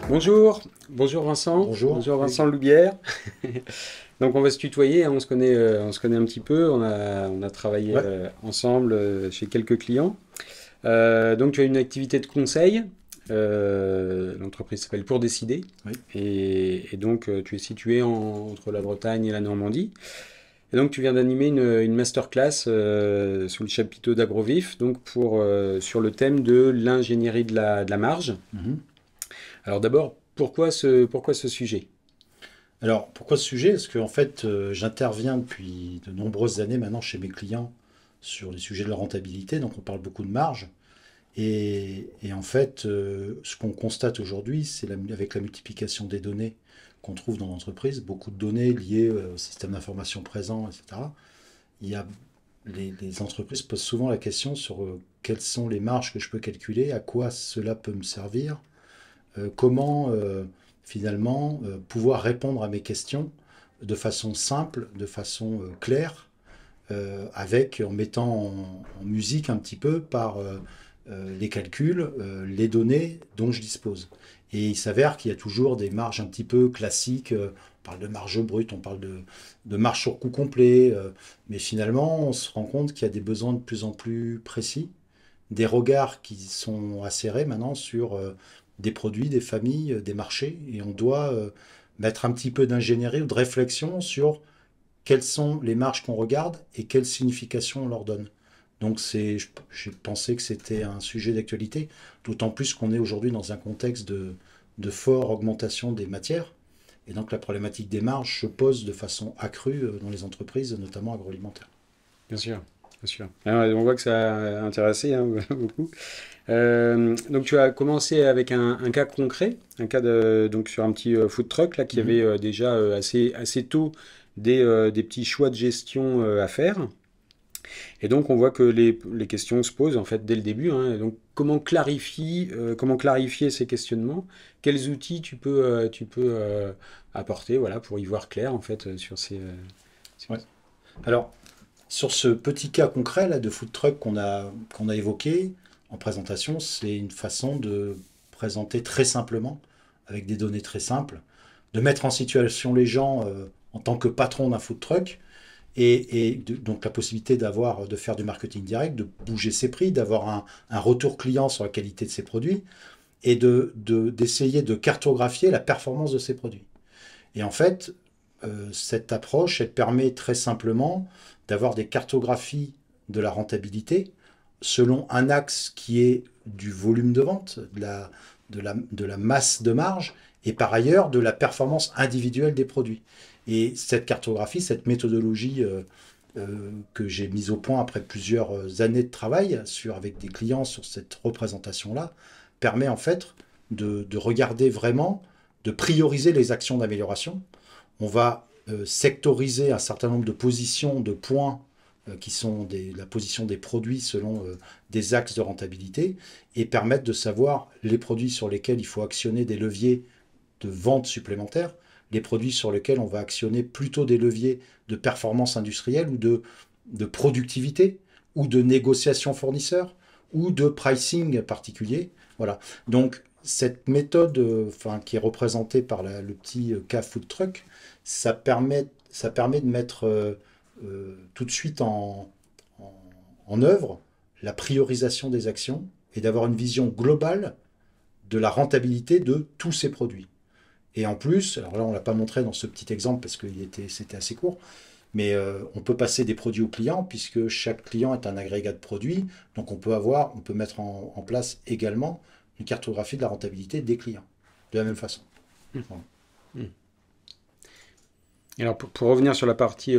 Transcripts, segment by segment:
Bonjour, bonjour Vincent, Bonjour. bonjour Oui. Vincent Loubière. Donc on va se tutoyer, hein, on se connaît un petit peu, on a travaillé Ouais, ensemble chez quelques clients. Donc tu as une activité de conseil, l'entreprise s'appelle Pour Décider, oui. et donc tu es situé entre la Bretagne et la Normandie. Et donc tu viens d'animer une masterclass sous le chapiteau d'Agrovif, donc sur le thème de l'ingénierie de la marge. Mhm. Alors d'abord, pourquoi ce sujet? Alors, pourquoi ce sujet? Parce qu'en fait, j'interviens depuis de nombreuses années maintenant chez mes clients sur les sujets de la rentabilité, donc on parle beaucoup de marge. Et en fait, ce qu'on constate aujourd'hui, c'est avec la multiplication des données qu'on trouve dans l'entreprise, beaucoup de données liées au système d'information présent, etc. Il y a, les entreprises posent souvent la question sur quelles sont les marges que je peux calculer, à quoi cela peut me servir, comment finalement pouvoir répondre à mes questions de façon simple, de façon claire, en mettant en musique un petit peu par les calculs, les données dont je dispose. Et il s'avère qu'il y a toujours des marges un petit peu classiques. On parle de marge brute, on parle de marge sur coût complet, mais finalement, on se rend compte qu'il y a des besoins de plus en plus précis, des regards qui sont acérés maintenant sur des produits, des familles, des marchés, et on doit mettre un petit peu d'ingénierie ou de réflexion sur quelles sont les marges qu'on regarde et quelle signification on leur donne. Donc j'ai pensé que c'était un sujet d'actualité, d'autant plus qu'on est aujourd'hui dans un contexte de forte augmentation des matières. Et donc la problématique des marges se pose de façon accrue dans les entreprises, notamment agroalimentaires. Bien sûr, bien sûr. Ah ouais, on voit que ça a intéressé hein, beaucoup. Donc tu as commencé avec un cas concret, donc sur un petit food truck là qui avait Mhm. déjà assez tôt des petits choix de gestion à faire. Et donc on voit que les questions se posent en fait dès le début, hein. Et donc comment clarifier ces questionnements? Quels outils tu peux apporter voilà, pour y voir clair en fait sur sur- Ouais. Alors, sur ce petit cas concret là, de food truck qu'on a évoqué en présentation, c'est une façon de présenter très simplement, avec des données très simples, de mettre en situation les gens en tant que patron d'un food truck, donc la possibilité de faire du marketing direct, de bouger ses prix, d'avoir un retour client sur la qualité de ses produits, et d'essayer de cartographier la performance de ses produits. Et en fait, cette approche, elle permet très simplement d'avoir des cartographies de la rentabilité selon un axe qui est du volume de vente, de la masse de marge, et par ailleurs de la performance individuelle des produits. Et cette cartographie, cette méthodologie que j'ai mise au point après plusieurs années de travail avec des clients sur cette représentation-là, permet en fait de regarder vraiment, de prioriser les actions d'amélioration. On va sectoriser un certain nombre de positions, de points qui sont la position des produits selon des axes de rentabilité et permettre de savoir les produits sur lesquels il faut actionner des leviers de vente supplémentaires, les produits sur lesquels on va actionner plutôt des leviers de performance industrielle ou de productivité ou de négociation fournisseur ou de pricing particulier. Voilà. Donc cette méthode qui est représentée par le petit cas food truck, ça permet de mettre tout de suite en, en œuvre la priorisation des actions et d'avoir une vision globale de la rentabilité de tous ces produits. Et en plus, alors là on ne l'a pas montré dans ce petit exemple parce que c'était assez court, mais on peut passer des produits aux clients puisque chaque client est un agrégat de produits. Donc on peut mettre en place également une cartographie de la rentabilité des clients de la même façon. Voilà. Alors pour revenir sur la partie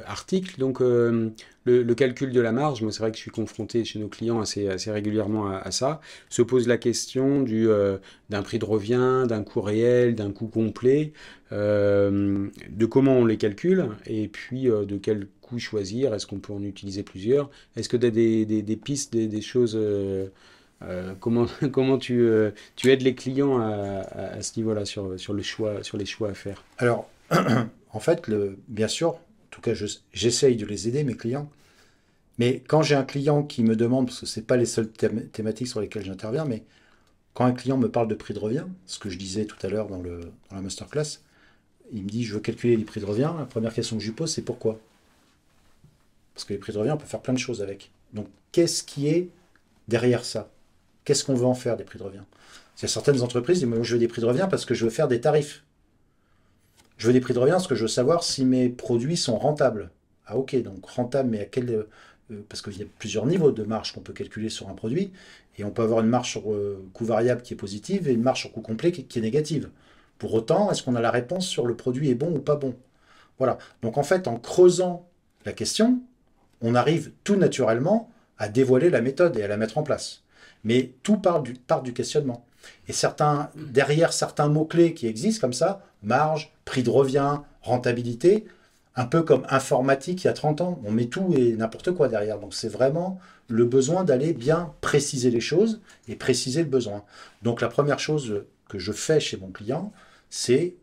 article, donc le calcul de la marge, moi c'est vrai que je suis confronté chez nos clients assez régulièrement à ça, se pose la question d'un prix de revient, d'un coût réel, d'un coût complet, de comment on les calcule et puis de quel coût choisir, est-ce qu'on peut en utiliser plusieurs, est-ce que tu as des pistes, des choses, comment tu aides les clients à ce niveau-là sur le choix, sur les choix à faire? Alors, en fait, bien sûr, en tout cas, j'essaye de les aider, mes clients, Mais quand j'ai un client qui me demande, parce que ce n'est pas les seules thématiques sur lesquelles j'interviens, mais quand un client me parle de prix de revient, ce que je disais tout à l'heure dans la masterclass, il me dit je veux calculer les prix de revient. La première question que je lui pose, c'est pourquoi? Parce que les prix de revient, on peut faire plein de choses avec. Donc, qu'est-ce qui est derrière ça? Qu'est-ce qu'on veut en faire des prix de revient? Il y a certaines entreprises qui disent moi, je veux des prix de revient parce que je veux faire des tarifs. Je veux des prix de revient parce que je veux savoir si mes produits sont rentables. Ah ok, donc rentable, mais à quel... parce qu'il y a plusieurs niveaux de marge qu'on peut calculer sur un produit, et on peut avoir une marge sur coût variable qui est positive et une marge sur coût complet qui est négative. Pour autant, est-ce qu'on a la réponse sur le produit est bon ou pas bon? Voilà. Donc en fait, en creusant la question, on arrive tout naturellement à dévoiler la méthode et à la mettre en place. Mais tout part du questionnement. Et derrière certains mots-clés qui existent comme ça, marge, prix de revient, rentabilité, un peu comme informatique il y a 30 ans, on met tout et n'importe quoi derrière. Donc c'est vraiment le besoin d'aller bien préciser les choses et préciser le besoin. Donc la première chose que je fais chez mon client, c'est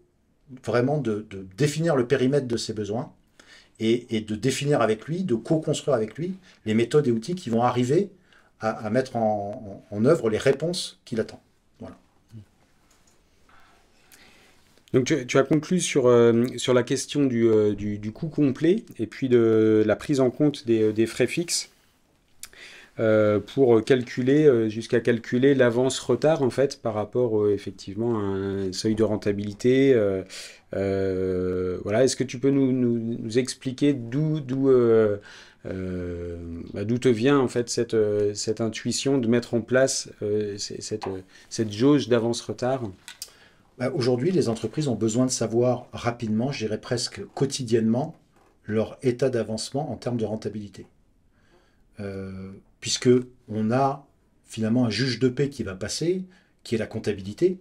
vraiment de définir le périmètre de ses besoins et de définir avec lui, de co-construire avec lui les méthodes et outils qui vont arriver à mettre en œuvre les réponses qu'il attend. Voilà. Donc tu as conclu sur la question du coût complet et puis de la prise en compte des frais fixes pour calculer, jusqu'à calculer l'avance-retard en fait par rapport effectivement à un seuil de rentabilité. Voilà. Est-ce que tu peux nous expliquer d'où te vient en fait cette intuition de mettre en place cette jauge d'avance-retard? Aujourd'hui, les entreprises ont besoin de savoir rapidement, je dirais presque quotidiennement, leur état d'avancement en termes de rentabilité. Puisque on a finalement un juge de paix qui va passer, qui est la comptabilité,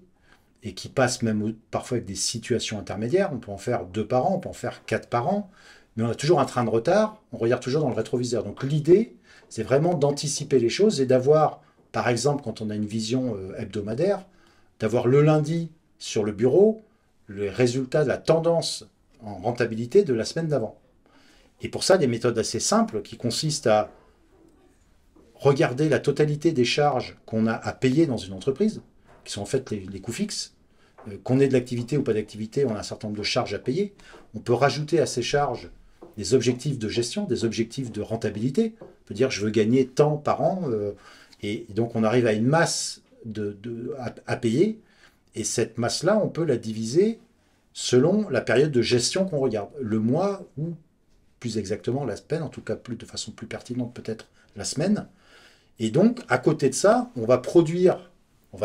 et qui passe même parfois avec des situations intermédiaires. On peut en faire 2 par an, on peut en faire 4 par an, mais on a toujours un train de retard, on regarde toujours dans le rétroviseur. Donc l'idée, c'est vraiment d'anticiper les choses et d'avoir, par exemple, quand on a une vision hebdomadaire, d'avoir le lundi sur le bureau les résultats de la tendance en rentabilité de la semaine d'avant. Et pour ça, des méthodes assez simples qui consistent à regarder la totalité des charges qu'on a à payer dans une entreprise, qui sont en fait les coûts fixes. Qu'on ait de l'activité ou pas d'activité, on a un certain nombre de charges à payer. On peut rajouter à ces charges des objectifs de gestion, des objectifs de rentabilité. On peut dire je veux gagner tant par an, et donc on arrive à une masse à payer, et cette masse-là, on peut la diviser selon la période de gestion qu'on regarde. Le mois ou plus exactement la semaine, en tout cas de façon plus pertinente peut-être la semaine. Et donc, à côté de ça, on va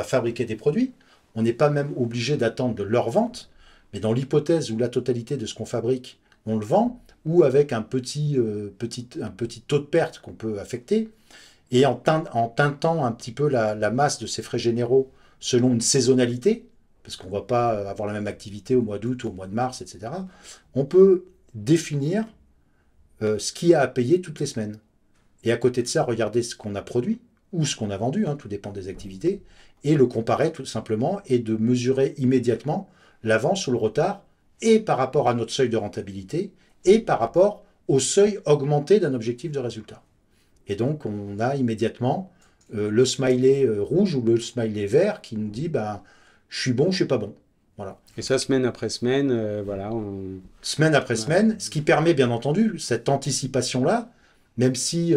fabriquer des produits. On n'est pas même obligé d'attendre de leur vente, mais dans l'hypothèse où la totalité de ce qu'on fabrique, on le vend, ou avec un petit taux de perte qu'on peut affecter, et en teintant un petit peu la masse de ces frais généraux selon une saisonnalité, parce qu'on ne va pas avoir la même activité au mois d'août ou au mois de mars, etc., on peut définir ce qu'il y a à payer toutes les semaines. Et à côté de ça, regarder ce qu'on a produit ou ce qu'on a vendu, hein, tout dépend des activités, et le comparer tout simplement et de mesurer immédiatement l'avance ou le retard, et par rapport à notre seuil de rentabilité, et par rapport au seuil augmenté d'un objectif de résultat. Et donc, on a immédiatement le smiley rouge ou le smiley vert qui nous dit ben, je suis bon, je suis pas bon. Voilà. Et ça, semaine après semaine, voilà. Semaine après semaine, ce qui permet bien entendu cette anticipation-là, même si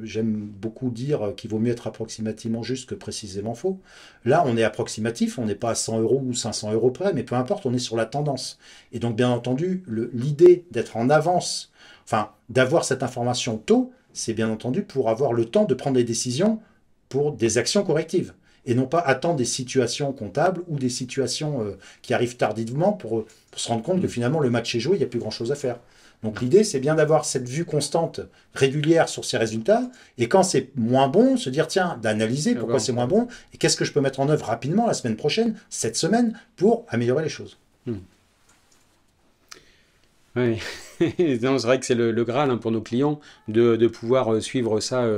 j'aime beaucoup dire qu'il vaut mieux être approximativement juste que précisément faux. Là, on est approximatif, on n'est pas à 100 € ou 500 € près, mais peu importe, on est sur la tendance. Et donc, bien entendu, l'idée d'être en avance, enfin, d'avoir cette information tôt, c'est bien entendu pour avoir le temps de prendre des décisions pour des actions correctives. Et non pas attendre des situations comptables ou des situations qui arrivent tardivement pour se rendre compte que finalement le match est joué, il n'y a plus grand-chose à faire. Donc l'idée, c'est bien d'avoir cette vue constante, régulière sur ces résultats, et quand c'est moins bon, se dire, tiens, d'analyser pourquoi c'est moins bon, et qu'est-ce que je peux mettre en œuvre rapidement la semaine prochaine, cette semaine, pour améliorer les choses. Oui, c'est vrai que c'est le Graal hein, pour nos clients de pouvoir suivre ça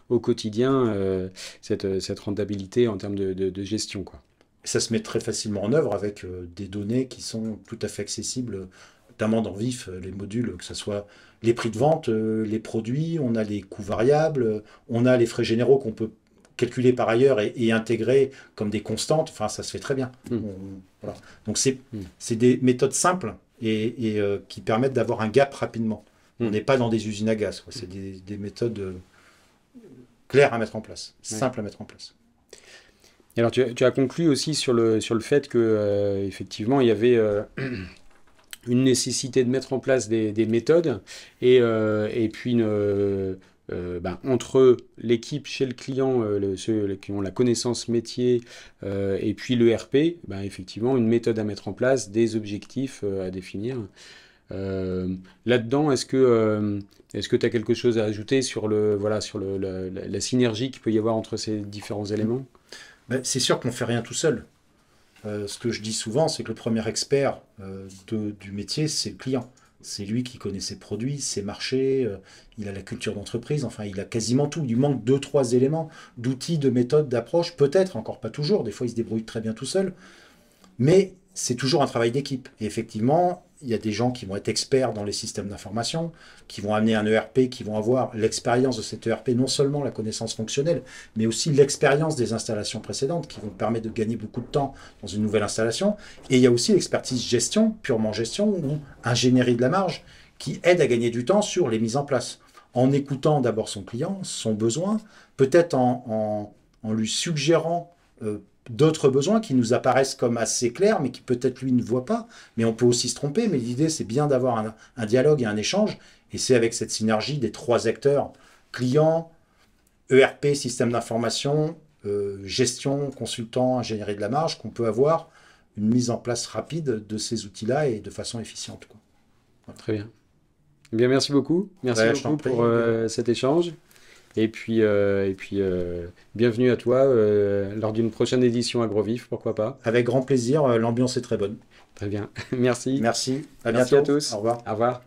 au quotidien, cette rentabilité en termes de gestion, quoi. Et ça se met très facilement en œuvre avec des données qui sont tout à fait accessibles notamment dans VIF, les modules, que ce soit les prix de vente, les produits, on a les coûts variables, on a les frais généraux qu'on peut calculer par ailleurs et intégrer comme des constantes. Enfin, ça se fait très bien. Voilà. Donc, c'est des méthodes simples et qui permettent d'avoir un gap rapidement. On n'est pas dans des usines à gaz. C'est des méthodes claires à mettre en place, simples à mettre en place. Et alors, tu as conclu aussi sur le fait que effectivement, il y avait une nécessité de mettre en place des méthodes et puis entre l'équipe chez le client, ceux qui ont la connaissance métier et puis le RP, effectivement, une méthode à mettre en place, des objectifs à définir. Là-dedans, est-ce que tu as quelque chose à ajouter sur la synergie qu'il peut y avoir entre ces différents éléments? C'est sûr qu'on ne fait rien tout seul. Ce que je dis souvent, c'est que le premier expert du métier, c'est le client. C'est lui qui connaît ses produits, ses marchés, il a la culture d'entreprise, enfin il a quasiment tout. Il lui manque 2-3 éléments d'outils, de méthodes, d'approches, peut-être, encore pas toujours, des fois il se débrouille très bien tout seul, mais c'est toujours un travail d'équipe. Et effectivement, il y a des gens qui vont être experts dans les systèmes d'information, qui vont amener un ERP, qui vont avoir l'expérience de cet ERP, non seulement la connaissance fonctionnelle, mais aussi l'expérience des installations précédentes, qui vont permettre de gagner beaucoup de temps dans une nouvelle installation. Et il y a aussi l'expertise gestion, purement gestion, ou ingénierie de la marge, qui aide à gagner du temps sur les mises en place. En écoutant d'abord son client, son besoin, peut-être en lui suggérant d'autres besoins qui nous apparaissent comme assez clairs, mais qui peut-être lui ne voit pas. Mais on peut aussi se tromper, mais l'idée c'est bien d'avoir un dialogue et un échange, et c'est avec cette synergie des 3 acteurs, client, ERP, système d'information, gestion, consultant, ingénierie de la marge, qu'on peut avoir une mise en place rapide de ces outils-là et de façon efficiente, quoi. Voilà. Très bien. Eh bien, merci beaucoup. Merci beaucoup pour cet échange. Et puis, bienvenue à toi lors d'une prochaine édition AgroVIF, pourquoi pas. Avec grand plaisir, l'ambiance est très bonne. Très bien, merci. Merci, Merci bientôt. à tous. Au revoir. Au revoir.